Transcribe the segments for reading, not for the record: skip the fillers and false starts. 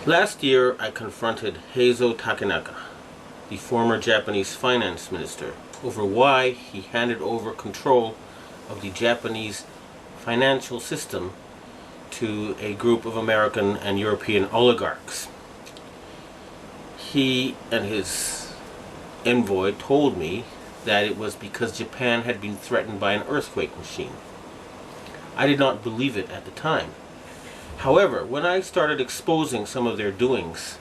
Last year, I confronted Heizo Takenaka, the former Japanese finance minister, over why he handed over control of the Japanese financial system to a group of American and European oligarchs. He and his envoy told me that it was because Japan had been threatened by an earthquake machine. I did not believe it at the time. However, when I started exposing some of their doings,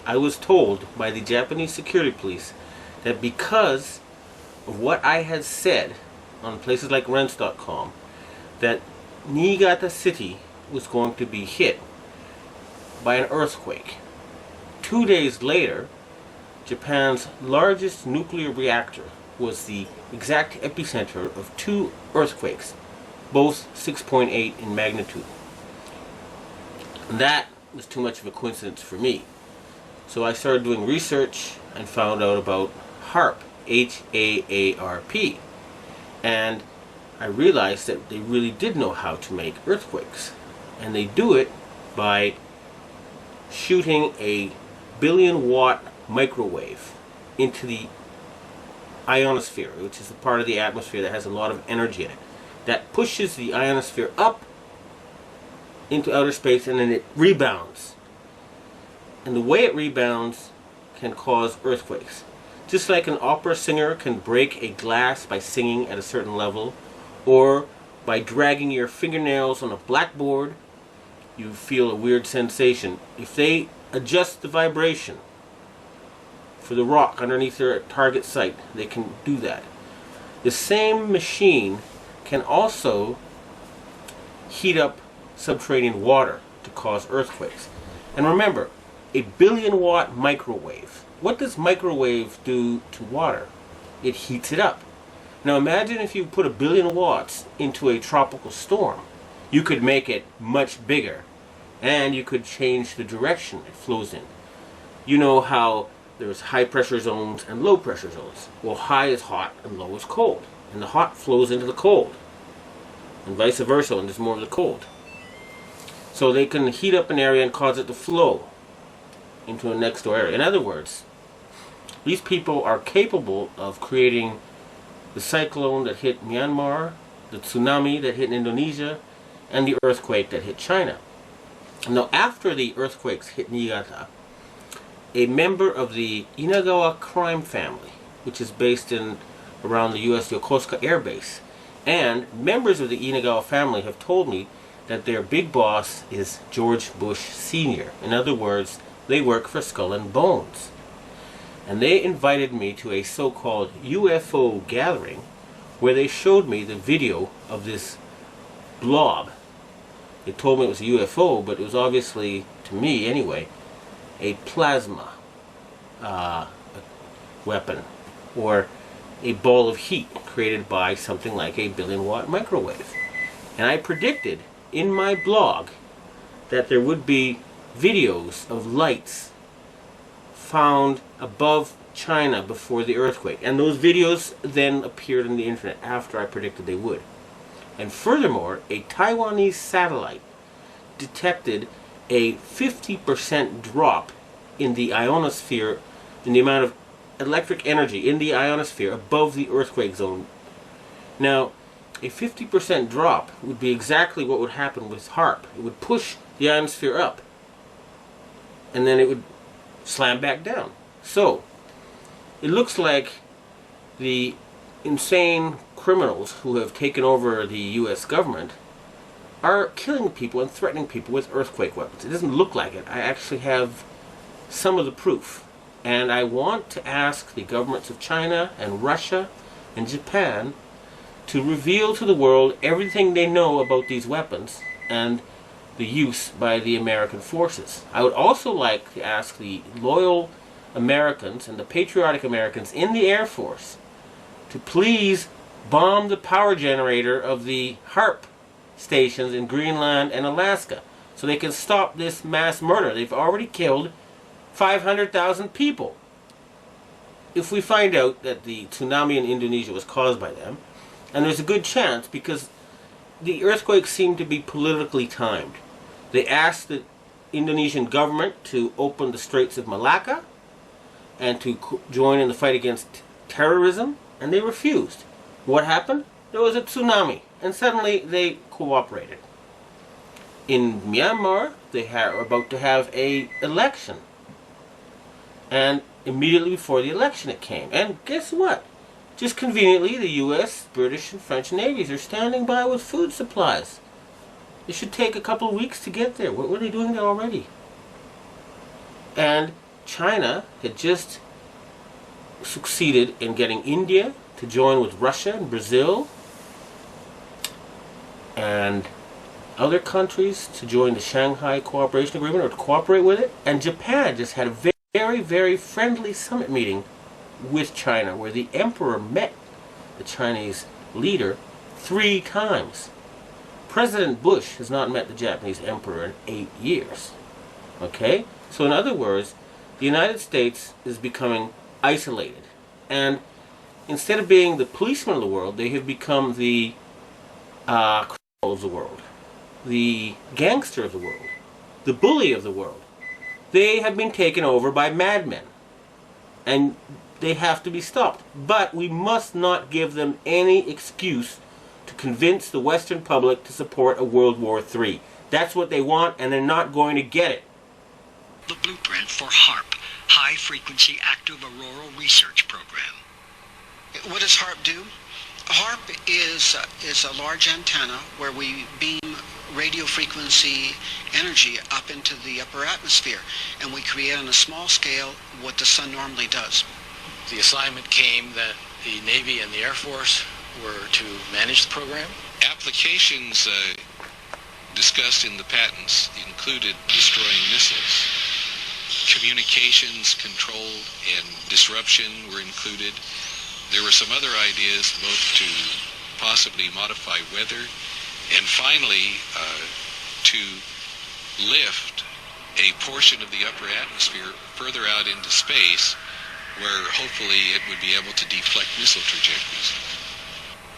I was told by the Japanese security police that because of what I had said on places like rents.com, that Niigata City was going to be hit by an earthquake. 2 days later, Japan's largest nuclear reactor was the exact epicenter of 2 earthquakes, both 6.8 in magnitude. And that was too much of a coincidence for me. So I started doing research and found out about Haarp, H-A-A-R-P. And I realized that they really did know how to make earthquakes. And they do it by shooting a billion-watt microwave into the ionosphere, which is the part of the atmosphere that has a lot of energy in it. That pushes the ionosphere up into outer space, and then it rebounds. And the way it rebounds can cause earthquakes. Just like an opera singer can break a glass by singing at a certain level, or by dragging your fingernails on a blackboard, you feel a weird sensation. If they adjust the vibration for the rock underneath their target site, they can do that. The same machine can also heat up subterranean water to cause earthquakes. And remember, a billion-watt microwave. What does microwave do to water? It heats it up. Now imagine if you put 1 billion watts into a tropical storm. You could make it much bigger, and you could change the direction it flows in. You know how there's high pressure zones and low pressure zones. Well, high is hot and low is cold. And the hot flows into the cold. And vice versa when there's more of the cold. So they can heat up an area and cause it to flow into a next door area. In other words, these people are capable of creating the cyclone that hit Myanmar, the tsunami that hit Indonesia, and the earthquake that hit China. Now, after the earthquakes hit Niigata, a member of the Inagawa crime family, which is based in around the U.S. Yokosuka Air Base, and members of the Inagawa family have told me that their big boss is George Bush Sr. In other words, they work for Skull and Bones. And they invited me to a so-called UFO gathering where they showed me the video of this blob. They told me it was a UFO, but it was obviously, to me anyway, a plasma weapon, or a ball of heat created by something like a billion-watt microwave. And I predicted in my blog that there would be videos of lights found above China before the earthquake. And those videos then appeared on the internet after I predicted they would. And furthermore, a Taiwanese satellite detected a 50% drop in the ionosphere, in the amount of electric energy in the ionosphere above the earthquake zone. Now, a 50% drop would be exactly what would happen with Haarp. It would push the ionosphere up, and then it would slam back down. So, it looks like the insane criminals who have taken over the U.S. government are killing people and threatening people with earthquake weapons. It doesn't look like it. I actually have some of the proof. And I want to ask the governments of China and Russia and Japan to reveal to the world everything they know about these weapons and the use by the American forces. I would also like to ask the loyal Americans and the patriotic Americans in the Air Force to please bomb the power generator of the Haarp stations in Greenland and Alaska so they can stop this mass murder. They've already killed 500,000 people. If we find out that the tsunami in Indonesia was caused by them, and there's a good chance because the earthquakes seem to be politically timed. They asked the Indonesian government to open the Straits of Malacca and to join in the fight against terrorism, and they refused. What happened? There was a tsunami, and suddenly they cooperated. In Myanmar, they were about to have an election, and immediately before the election it came. And guess what? Just conveniently, the U.S., British, and French navies are standing by with food supplies. It should take a couple of weeks to get there. What were they doing there already? And China had just succeeded in getting India to join with Russia and Brazil and other countries to join the Shanghai Cooperation Agreement or to cooperate with it. And Japan just had a very, very friendly summit meeting with China where the emperor met the Chinese leader 3 times. President Bush has not met the Japanese emperor in 8 years. Okay? So in other words, the United States is becoming isolated. And instead of being the policeman of the world, they have become the criminal of the world, the gangster of the world, the bully of the world. They have been taken over by madmen. And they have to be stopped. But we must not give them any excuse to convince the Western public to support a World War III. That's what they want, and they're not going to get it. The blueprint for Haarp, High Frequency Active Auroral Research Program. What does Haarp do? Haarp is a large antenna where we beam radio frequency energy up into the upper atmosphere, and we create on a small scale what the sun normally does. The assignment came that the Navy and the Air Force were to manage the program. Applications discussed in the patents included destroying missiles. Communications control and disruption were included. There were some other ideas both to possibly modify weather and finally to lift a portion of the upper atmosphere further out into space where hopefully it would be able to deflect missile trajectories.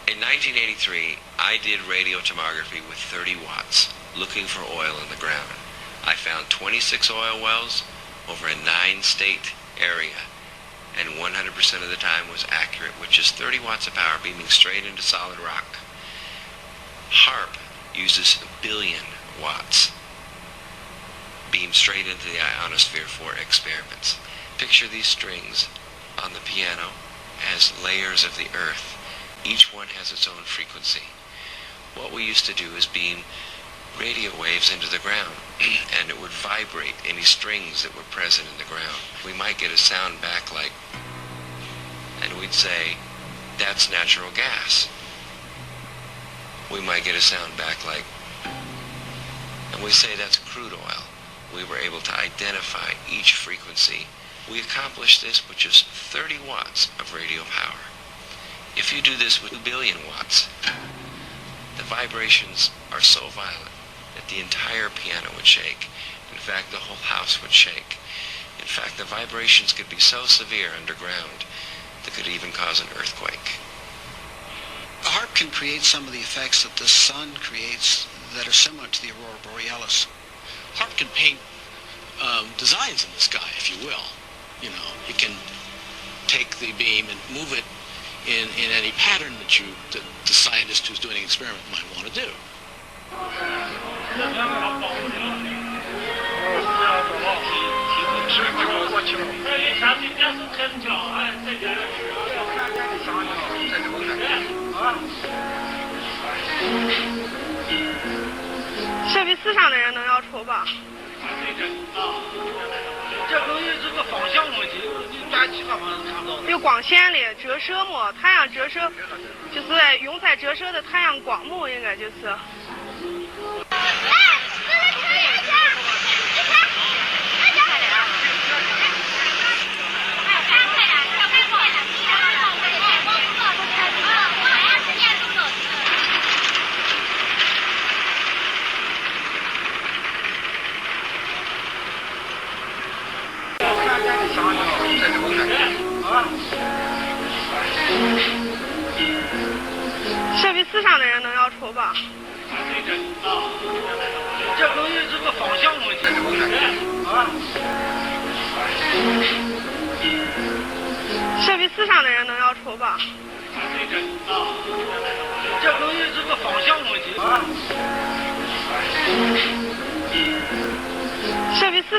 In 1983, I did radio tomography with 30 watts, looking for oil in the ground. I found 26 oil wells over a 9-state area, and 100% of the time was accurate, with just 30 watts of power beaming straight into solid rock. Haarp uses 1 billion watts, beamed straight into the ionosphere for experiments. Picture these strings on the piano as layers of the earth. Each one has its own frequency. What we used to do is beam radio waves into the ground, and it would vibrate any strings that were present in the ground. We might get a sound back like, and we'd say, that's natural gas. We might get a sound back like, and we say that's crude oil. We were able to identify each frequency. We accomplished this with just 30 watts of radio power. If you do this with 1 billion watts, the vibrations are so violent that the entire piano would shake. In fact, the whole house would shake. In fact, the vibrations could be so severe underground that could even cause an earthquake. Haarp can create some of the effects that the sun creates that are similar to the aurora borealis. Haarp can paint designs in the sky, if you will. You know, you can take the beam and move it in any pattern that the scientist who's doing an experiment might want to do.设备思想的人能要抽吧？这东西是个方向问题，你打其他方向看不到。有光线的折射嘛，太阳折射就是用在折射的太阳光幕，应该就是。设备思想的人能要抽吧？这东西是个方向问题。这比世上的人能要丑吧？这东西是个方向